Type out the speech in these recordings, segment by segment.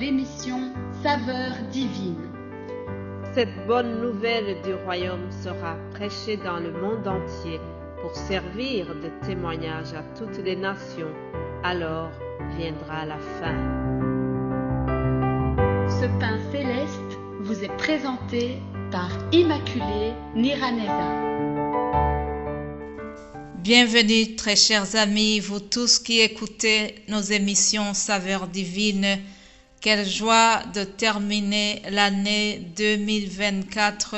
l'émission Saveurs divines. Cette bonne nouvelle du royaume sera prêchée dans le monde entier pour servir de témoignage à toutes les nations. Alors viendra la fin. Ce pain céleste vous est présenté par Immaculée Niraneza. Bienvenue très chers amis, vous tous qui écoutez nos émissions Saveurs divines. Quelle joie de terminer l'année 2024.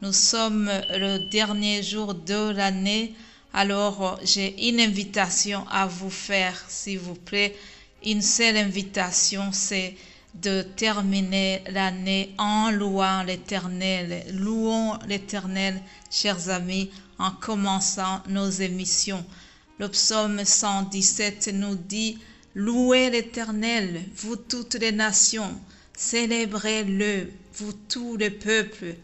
Nous sommes le dernier jour de l'année. Alors j'ai une invitation à vous faire, s'il vous plaît. Une seule invitation, c'est de terminer l'année en louant l'Éternel. Louons l'Éternel, chers amis, en commençant nos émissions. Le psaume 117 nous dit « Louez l'Éternel, vous toutes les nations, célébrez-le, vous tous les peuples,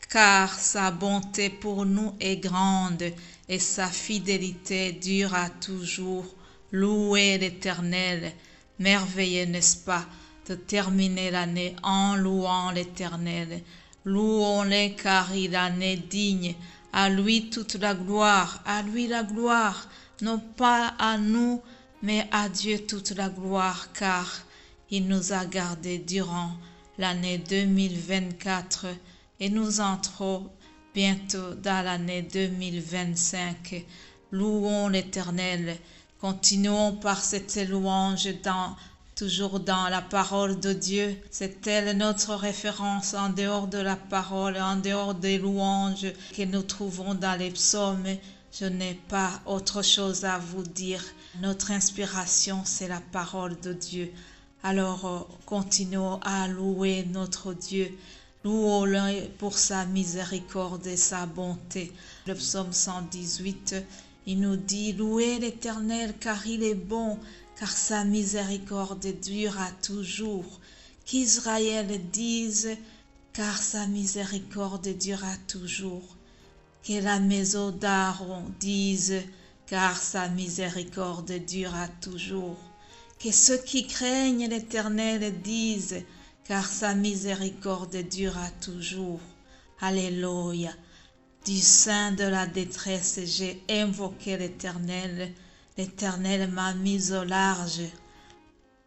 car sa bonté pour nous est grande et sa fidélité durera toujours. Louez l'Éternel. » Merveilleux, n'est-ce pas, de terminer l'année en louant l'Éternel. Louons-le car il en est digne. À lui toute la gloire, à lui la gloire, non pas à nous, mais à Dieu toute la gloire, car il nous a gardés durant l'année 2024 et nous entrons bientôt dans l'année 2025. Louons l'Éternel. Continuons par cette louange toujours dans la parole de Dieu. C'est elle notre référence en dehors de la parole, en dehors des louanges que nous trouvons dans les psaumes. Je n'ai pas autre chose à vous dire. Notre inspiration, c'est la parole de Dieu. Alors, continuons à louer notre Dieu. Louons-le pour sa miséricorde et sa bonté. Le psaume 118, il nous dit « Louez l'Éternel car il est bon, car sa miséricorde durera toujours. » Qu'Israël dise « car sa miséricorde durera toujours. » Que la maison d'Aaron dise « car sa miséricorde durera toujours. » Que ceux qui craignent l'Éternel disent « car sa miséricorde durera toujours. » Alléluia. Du sein de la détresse, j'ai invoqué l'Éternel. L'Éternel m'a mis au large.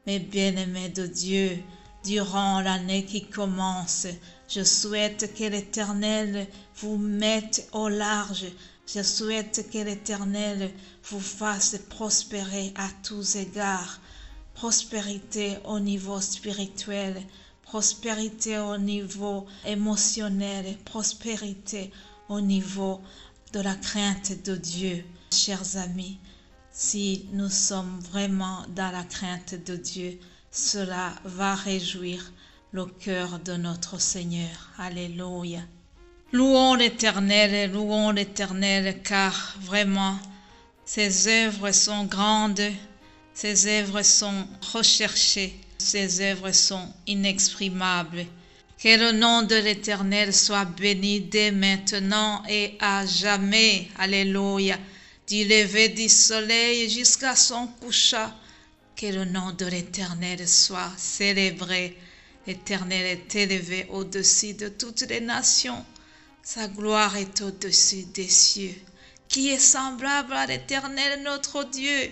Mes bien-aimés de Dieu, durant l'année qui commence, je souhaite que l'Éternel vous mette au large. Je souhaite que l'Éternel vous fasse prospérer à tous égards. Prospérité au niveau spirituel, prospérité au niveau émotionnel, prospérité au niveau de la crainte de Dieu. Chers amis, si nous sommes vraiment dans la crainte de Dieu, cela va réjouir le cœur de notre Seigneur. Alléluia. Louons l'Éternel, car vraiment, ses œuvres sont grandes, ses œuvres sont recherchées, ses œuvres sont inexprimables. Que le nom de l'Éternel soit béni dès maintenant et à jamais. Alléluia. Du lever du soleil jusqu'à son couchant, que le nom de l'Éternel soit célébré. L'Éternel est élevé au-dessus de toutes les nations. Sa gloire est au-dessus des cieux. Qui est semblable à l'Éternel notre Dieu?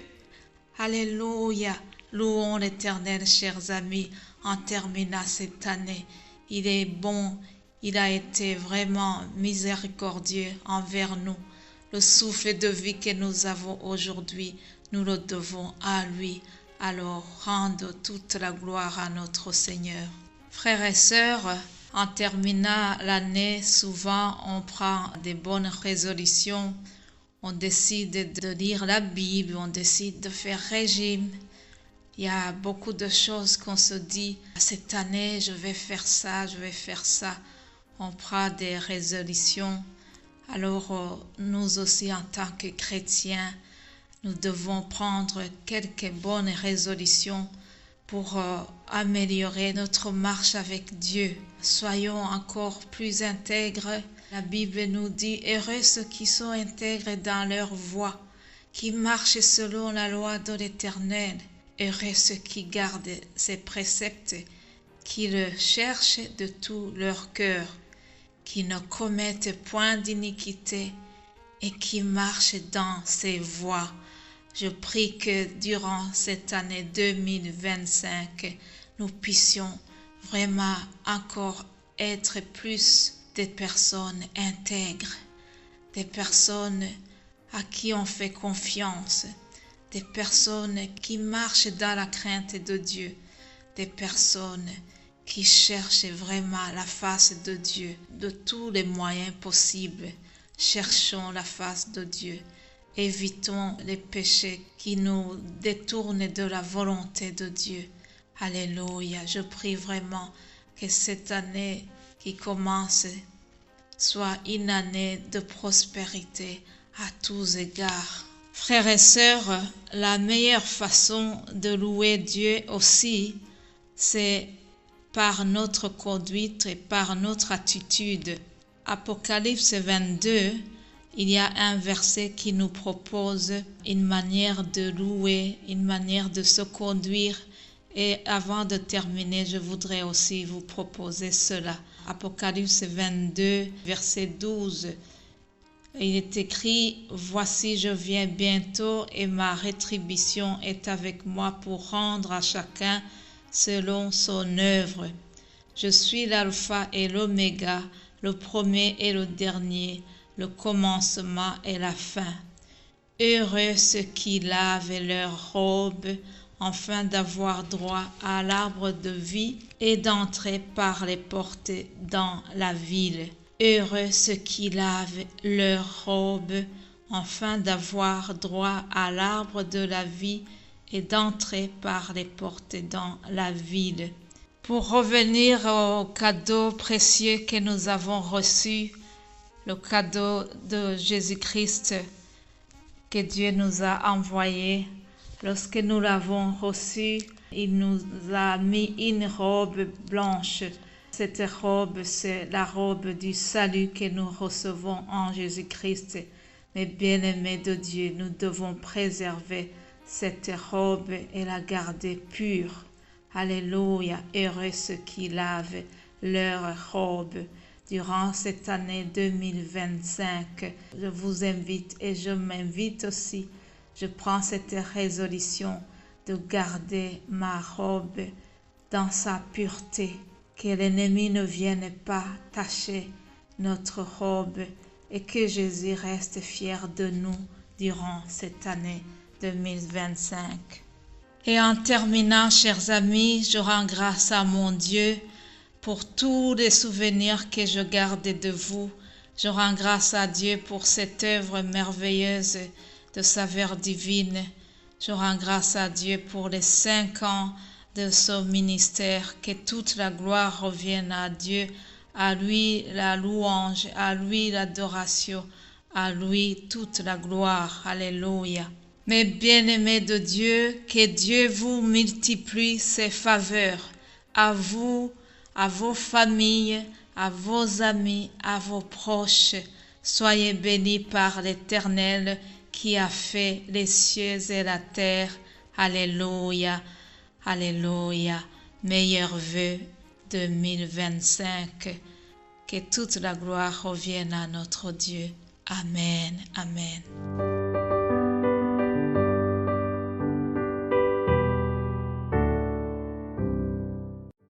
Alléluia. Louons l'Éternel, chers amis, en terminant cette année. Il est bon, il a été vraiment miséricordieux envers nous. Le souffle de vie que nous avons aujourd'hui, nous le devons à lui. Alors, rendons toute la gloire à notre Seigneur. Frères et sœurs, en terminant l'année, souvent on prend des bonnes résolutions. On décide de lire la Bible, on décide de faire régime. Il y a beaucoup de choses qu'on se dit, cette année je vais faire ça, je vais faire ça. On prend des résolutions. Alors nous aussi en tant que chrétiens, nous devons prendre quelques bonnes résolutions pour améliorer notre marche avec Dieu. Soyons encore plus intègres. La Bible nous dit « Heureux ceux qui sont intègres dans leur voie, qui marchent selon la loi de l'Éternel. Heureux ceux qui gardent ses préceptes qui le cherchent de tout leur cœur, qui ne commettent point d'iniquité et qui marchent dans ses voies. Je prie que durant cette année 2025, nous puissions vraiment encore être plus des personnes intègres, des personnes à qui on fait confiance, des personnes qui marchent dans la crainte de Dieu, des personnes qui cherchent vraiment la face de Dieu de tous les moyens possibles. Cherchons la face de Dieu. Évitons les péchés qui nous détournent de la volonté de Dieu. Alléluia. Je prie vraiment que cette année qui commence soit une année de prospérité à tous égards. Frères et sœurs, la meilleure façon de louer Dieu aussi, c'est par notre conduite et par notre attitude. Apocalypse 22, il y a un verset qui nous propose une manière de louer, une manière de se conduire. Et avant de terminer, je voudrais aussi vous proposer cela. Apocalypse 22, verset 12. Il est écrit « Voici, je viens bientôt et ma rétribution est avec moi pour rendre à chacun selon son œuvre. Je suis l'alpha et l'oméga, le premier et le dernier, le commencement et la fin. Heureux ceux qui lavent leurs robes, afin d'avoir droit à l'arbre de vie et d'entrer par les portes dans la ville. Heureux ceux qui lavent leurs robes, afin d'avoir droit à l'arbre de la vie et d'entrer par les portes dans la ville. » Pour revenir au cadeau précieux que nous avons reçu, le cadeau de Jésus-Christ que Dieu nous a envoyé, lorsque nous l'avons reçu, il nous a mis une robe blanche. Cette robe, c'est la robe du salut que nous recevons en Jésus-Christ. Mais bien-aimés de Dieu, nous devons préserver cette robe et la garder pure. Alléluia, heureux ceux qui lavent leur robe. Durant cette année 2025, je vous invite et je m'invite aussi. Je prends cette résolution de garder ma robe dans sa pureté, que l'ennemi ne vienne pas tacher notre robe et que Jésus reste fier de nous durant cette année 2025. Et en terminant, chers amis, je rends grâce à mon Dieu pour tous les souvenirs que je garde de vous. Je rends grâce à Dieu pour cette œuvre merveilleuse de saveur divine. Je rends grâce à Dieu pour les 5 ans de son ministère. Que toute la gloire revienne à Dieu, à lui la louange, à lui l'adoration, à lui toute la gloire. Alléluia. Mes bien-aimés de Dieu, que Dieu vous multiplie ses faveurs, à vous, à vos familles, à vos amis, à vos proches. Soyez bénis par l'Éternel qui a fait les cieux et la terre. Alléluia, alléluia. Meilleurs vœux 2025. Que toute la gloire revienne à notre Dieu. Amen, amen.